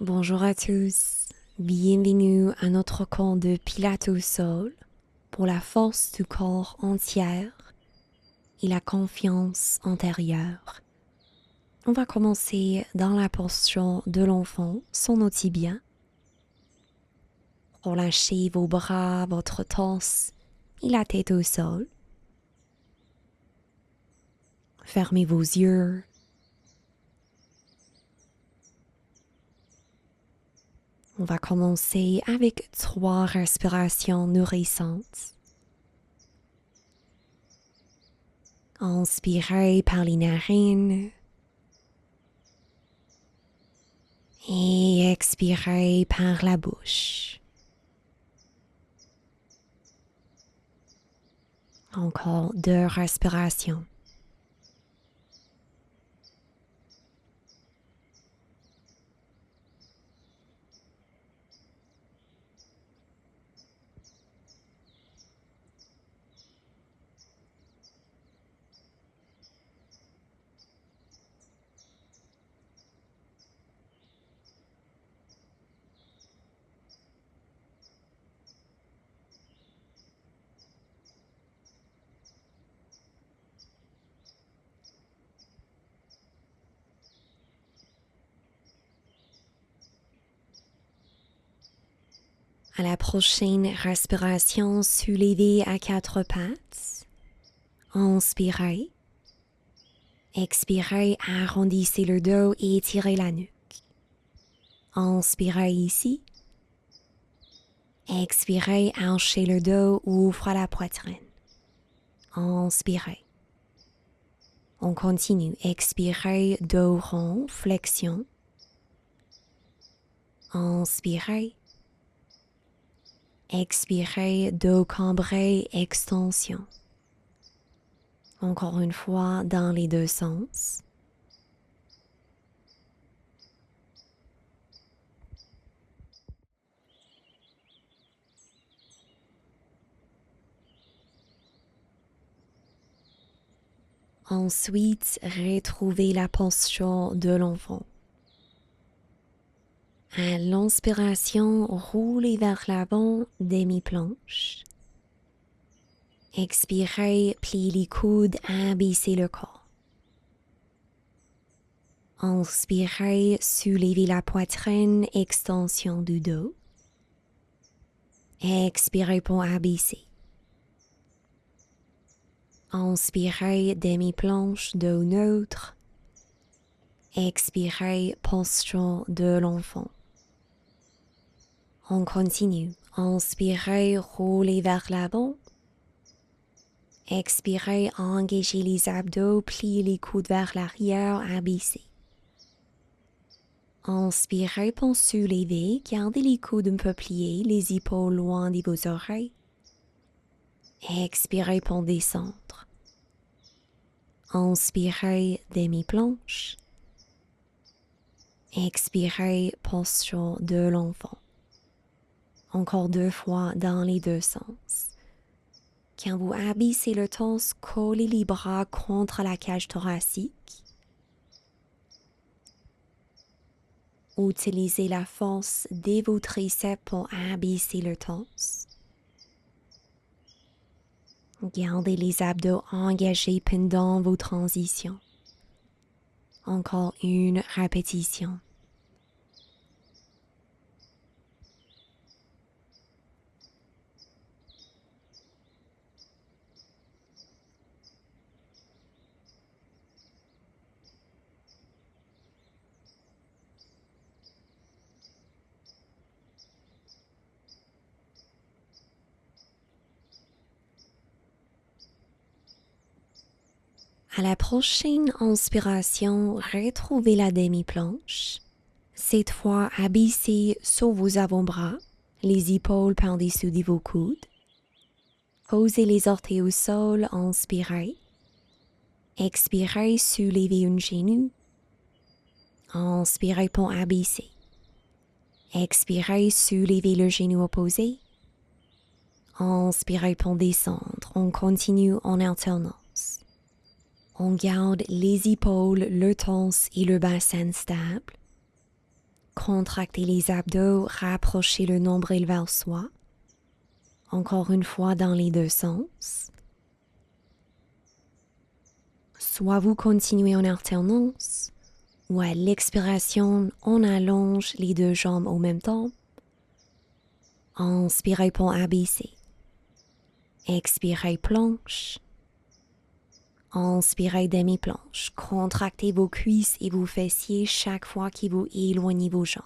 Bonjour à tous, bienvenue à notre cours de Pilates au sol pour la force du corps entière et la confiance antérieure. On va commencer dans la posture de l'enfant, son nos tibias. Relâchez vos bras, votre torse et la tête au sol. Fermez vos yeux. On va commencer avec 3 respirations nourrissantes. Inspirez par les narines et expirez par la bouche. Encore 2 respirations. À la prochaine respiration, soulevez à 4 pattes. Inspirez. Expirez, arrondissez le dos et étirez la nuque. Inspirez ici. Expirez, hanchez le dos, ouvre la poitrine. Inspirez. On continue. Expirez, dos rond, flexion. Inspirez. Expirez, dos cambré, extension. Encore une fois, dans les 2 sens. Ensuite, retrouvez la posture de l'enfant. À l'inspiration, roulez vers l'avant, demi-planche. Expirez, pliez les coudes, abaissez le corps. Inspirez, soulevez la poitrine, extension du dos. Expirez pour abaisser. Inspirez, demi-planche, dos neutre. Expirez, posture de l'enfant. On continue. Inspirez, roulez vers l'avant. Expirez, engagez les abdos, pliez les coudes vers l'arrière, abaissez. Inspirez pour soulever, gardez les coudes un peu pliés, les épaules loin de vos oreilles. Expirez pour descendre. Inspirez, demi-planche. Expirez, posture de l'enfant. Encore 2 fois dans les 2 sens. Quand vous abaissez le torse, collez les bras contre la cage thoracique. Utilisez la force de vos triceps pour abaisser le torse. Gardez les abdos engagés pendant vos transitions. Encore 1 répétition. À la prochaine inspiration, retrouvez la demi-planche. Cette fois, abaissez sur vos avant-bras, les épaules par-dessus de vos coudes. Posez les orteils au sol, inspirez. Expirez, soulevez un genou. Inspirez pour abaisser. Expirez, soulevez le genou opposé. Inspirez pour descendre. On continue en alternance. On garde les épaules, le torse et le bassin stable. Contractez les abdos, rapprochez le nombril vers soi. Encore une fois dans les deux sens. Soit vous continuez en alternance, ou à l'expiration, on allonge les deux jambes au même temps. Inspirez pour abaisser. Expirez planche. Inspirez demi-planche. Contractez vos cuisses et vos fessiers chaque fois que vous éloignez vos jambes.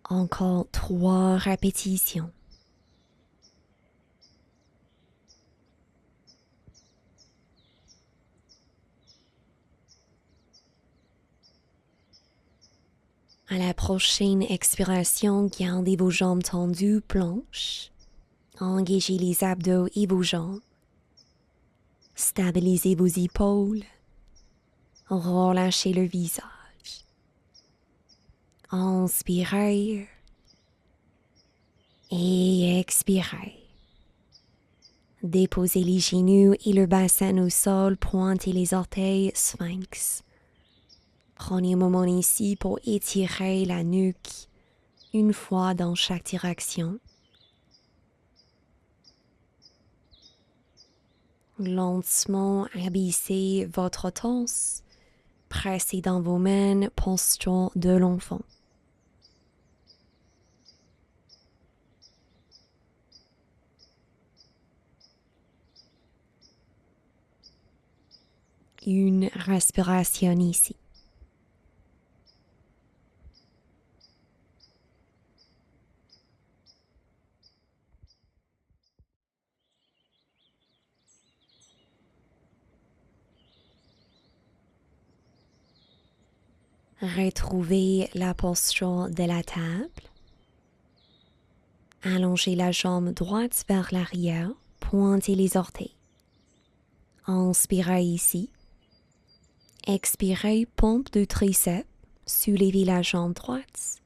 Encore 3 répétitions. À la prochaine expiration, gardez vos jambes tendues, planche. Engagez les abdos et vos jambes. Stabilisez vos épaules. Relâchez le visage. Inspirez et expirez. Déposez les genoux et le bassin au sol, pointez les orteils, sphinx. Prenez un moment ici pour étirer la nuque une fois dans chaque direction. Lentement abaissez votre torse, pressez dans vos mains, posture de l'enfant. Une respiration ici. Retrouvez la posture de la table. Allongez la jambe droite vers l'arrière, pointez les orteils. Inspirez ici. Expirez, pompe de triceps, soulevez la jambe droite.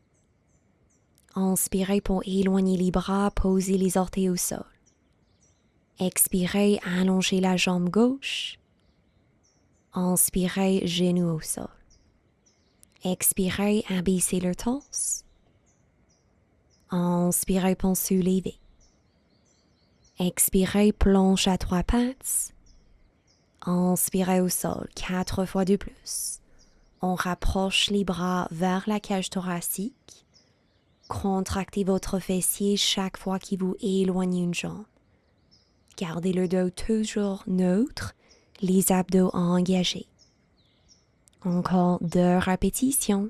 Inspirez pour éloigner les bras, posez les orteils au sol. Expirez, allongez la jambe gauche. Inspirez, genoux au sol. Expirez, abaissez le torse. Inspirez pour soulever. Expirez, planche à 3 pattes. Inspirez au sol 4 fois de plus. On rapproche les bras vers la cage thoracique. Contractez votre fessier chaque fois que vous éloignez une jambe. Gardez le dos toujours neutre, les abdos engagés. Encore 2 répétitions.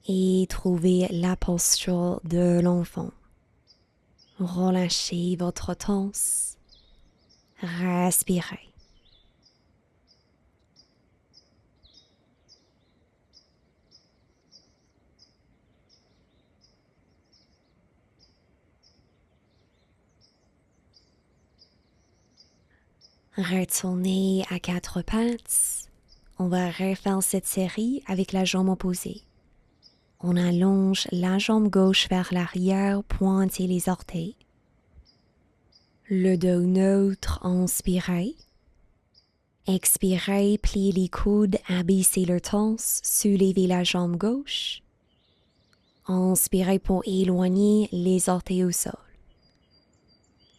Et trouvez la posture de l'enfant. Relâchez votre torse. Respirez. Retournez à 4 pattes. On va refaire cette série avec la jambe opposée. On allonge la jambe gauche vers l'arrière, pointez les orteils. Le dos neutre, inspirez. Expirez, pliez les coudes, abaissez le torse, soulevez la jambe gauche. Inspirez pour éloigner les orteils au sol.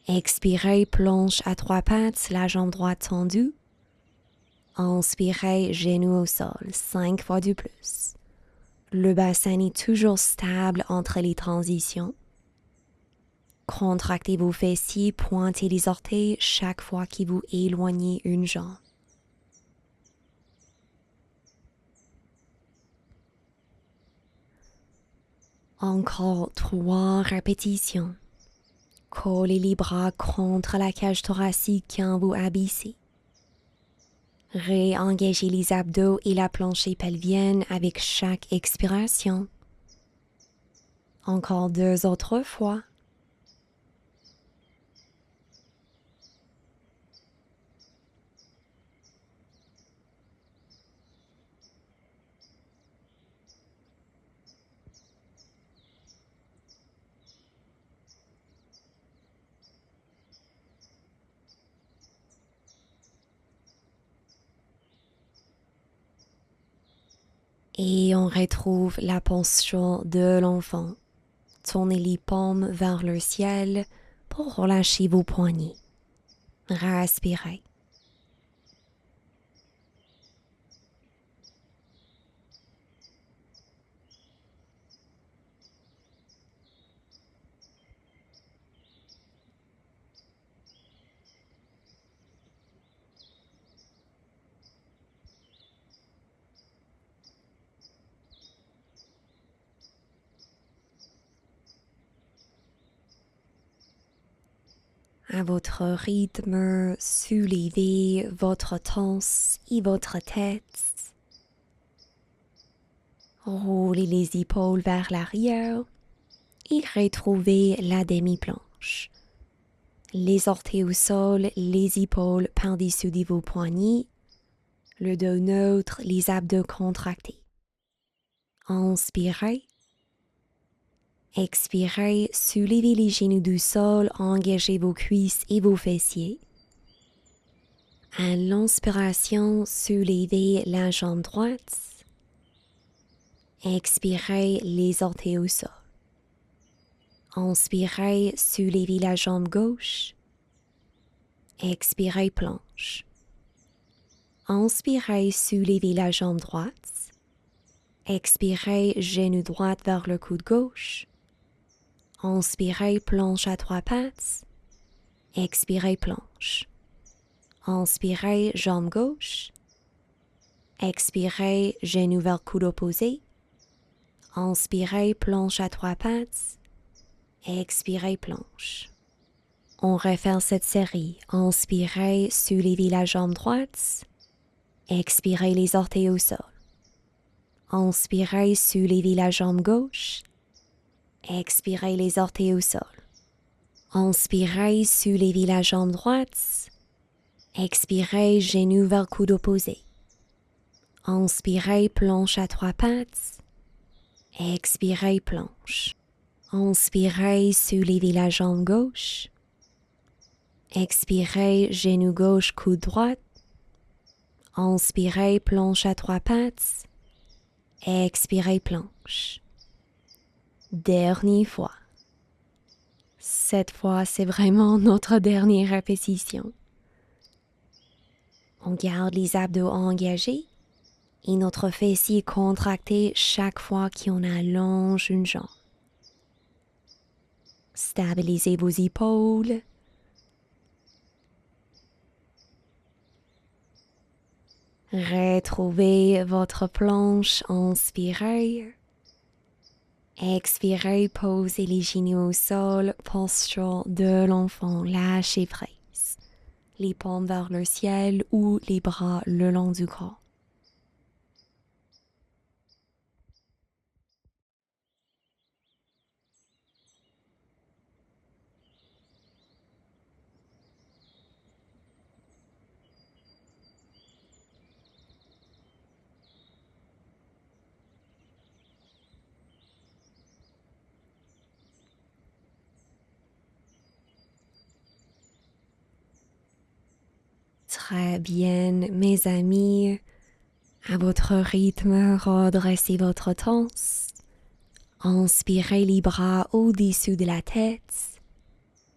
Expirez, planche à 3 pattes, la jambe droite tendue. Inspirez, genoux au sol, 5 fois de plus. Le bassin est toujours stable entre les transitions. Contractez vos fessiers, pointez les orteils chaque fois que vous éloignez une jambe. Encore 3 répétitions. Collez les bras contre la cage thoracique quand vous abaissez. Réengagez les abdos et la planche pelvienne avec chaque expiration. Encore 2 autres fois. Et on retrouve la posture de l'enfant. Tournez les paumes vers le ciel pour relâcher vos poignets. Respirez. À votre rythme, soulevez votre torse et votre tête. Roulez les épaules vers l'arrière et retrouvez la demi-planche. Les orteils au sol, les épaules par-dessus de vos poignets, le dos neutre, les abdos contractés. Inspirez. Expirez, soulevez les genoux du sol, engagez vos cuisses et vos fessiers. À l'inspiration, soulevez la jambe droite. Expirez les orteils au sol. Inspirez, soulevez la jambe gauche. Expirez, planche. Inspirez, soulevez la jambe droite. Expirez, genou droit vers le coude gauche. Inspirez, planche à 3 pattes. Expirez, planche. Inspirez, jambe gauche. Expirez, genou vers coude opposé. Inspirez, planche à 3 pattes. Expirez, planche. On refait cette série. Inspirez, soulevez la jambe droite. Expirez les orteils au sol. Inspirez, soulevez la jambe gauche. Expirez les orteils au sol. Inspirez, soulevez la jambe droite. Expirez, genou vers coude opposé. Inspirez, planche à 3 pattes. Expirez, planche. Inspirez, soulevez la jambe gauche. Expirez, genou gauche, coude droite. Inspirez, planche à 3 pattes. Expirez, planche. Dernière fois. Cette fois, c'est vraiment notre dernière répétition. On garde les abdos engagés et notre fessier contracté chaque fois qu'on allonge une jambe. Stabilisez vos épaules. Retrouvez votre planche, inspirez. Expirez, posez les genoux au sol, posture de l'enfant, lâchez prise. Les paumes vers le ciel ou les bras le long du corps. Très bien, mes amis. À votre rythme, redressez votre torse. Inspirez les bras au-dessus de la tête.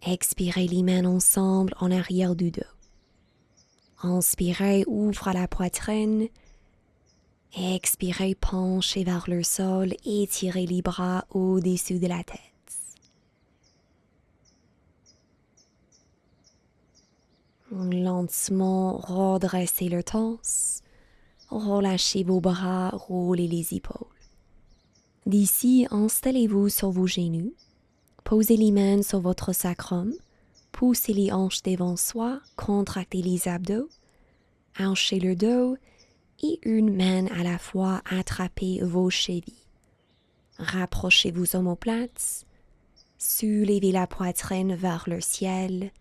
Expirez les mains ensemble en arrière du dos. Inspirez, ouvre la poitrine. Expirez, penchez vers le sol et tirez les bras au-dessus de la tête. Lentement, redressez le torse. Relâchez vos bras, roulez les épaules. D'ici, installez-vous sur vos genoux. Posez les mains sur votre sacrum. Poussez les hanches devant soi, contractez les abdos. Hanchez le dos et une main à la fois attrapez vos chevilles. Rapprochez vos omoplates. Soulevez la poitrine vers le ciel.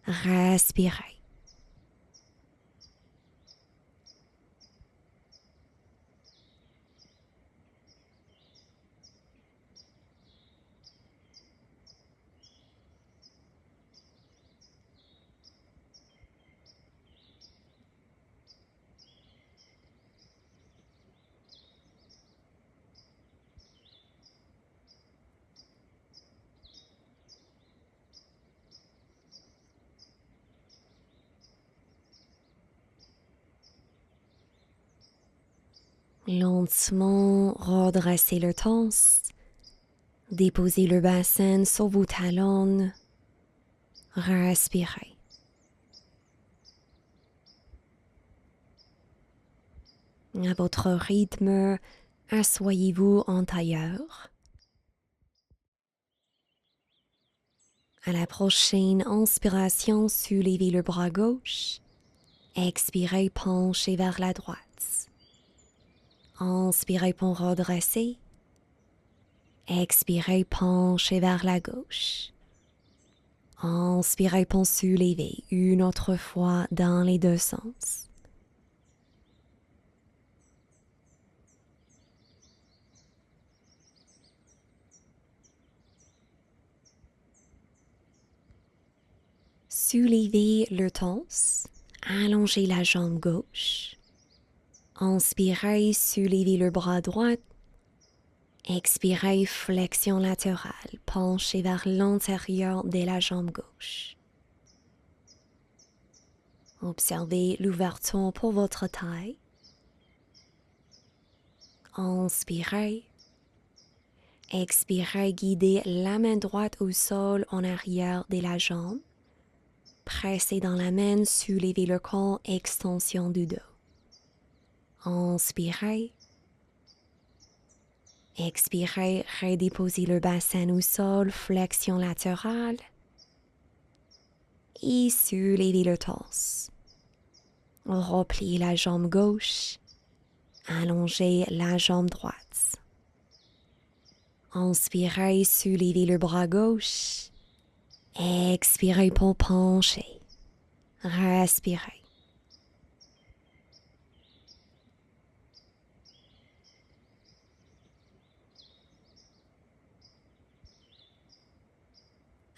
Respirez. Lentement redressez le torse. Déposez le bassin sur vos talons. Respirez. À votre rythme, asseyez-vous en tailleur. À la prochaine inspiration, soulevez le bras gauche. Expirez, penchez vers la droite. Inspirez pour redresser. Expirez, penchez vers la gauche. Inspirez pour soulever une autre fois dans les deux sens. Soulevez le torse, allongez la jambe gauche. Inspirez, soulevez le bras droit. Expirez, flexion latérale, penchez vers l'intérieur de la jambe gauche. Observez l'ouverture pour votre taille. Inspirez. Expirez, guidez la main droite au sol en arrière de la jambe. Pressez dans la main, soulevez le corps, extension du dos. Inspirez. Expirez, redéposez le bassin au sol, flexion latérale. Et soulevez le torse. Repliez la jambe gauche. Allongez la jambe droite. Inspirez, soulevez le bras gauche. Expirez pour pencher. Respirez.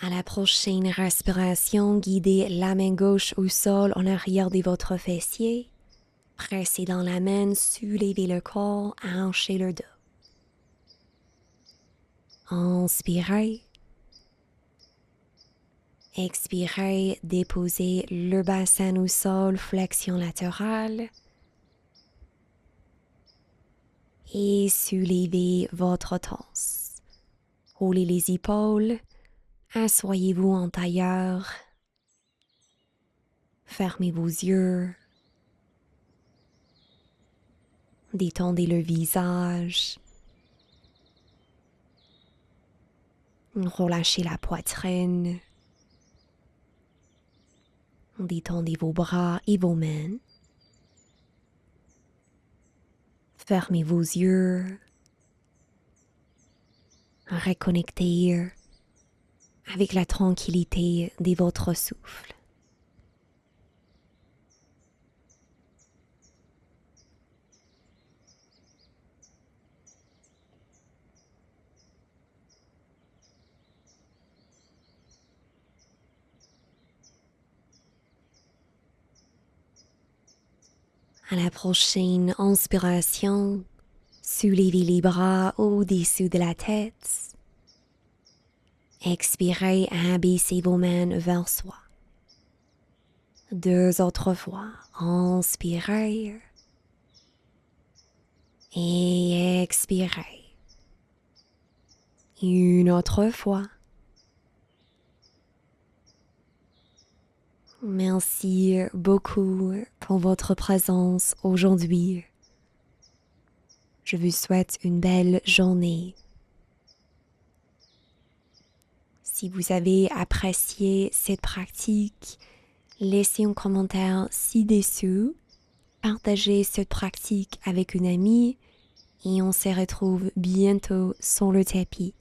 À la prochaine respiration, guidez la main gauche au sol en arrière de votre fessier. Pressez dans la main, soulevez le corps, hanchez le dos. Inspirez. Expirez, déposez le bassin au sol, flexion latérale. Et soulevez votre torse. Roulez les épaules. Asseyez-vous en tailleur. Fermez vos yeux. Détendez le visage. Relâchez la poitrine. Détendez vos bras et vos mains. Fermez vos yeux. Reconnectez avec la tranquillité de votre souffle. À la prochaine inspiration, soulevez les bras au-dessus de la tête. Expirez, abaissez vos mains vers soi. Deux autres fois, inspirez et expirez. Une autre fois. Merci beaucoup pour votre présence aujourd'hui. Je vous souhaite une belle journée. Si vous avez apprécié cette pratique, laissez un commentaire ci-dessous. Partagez cette pratique avec une amie et on se retrouve bientôt sur le tapis.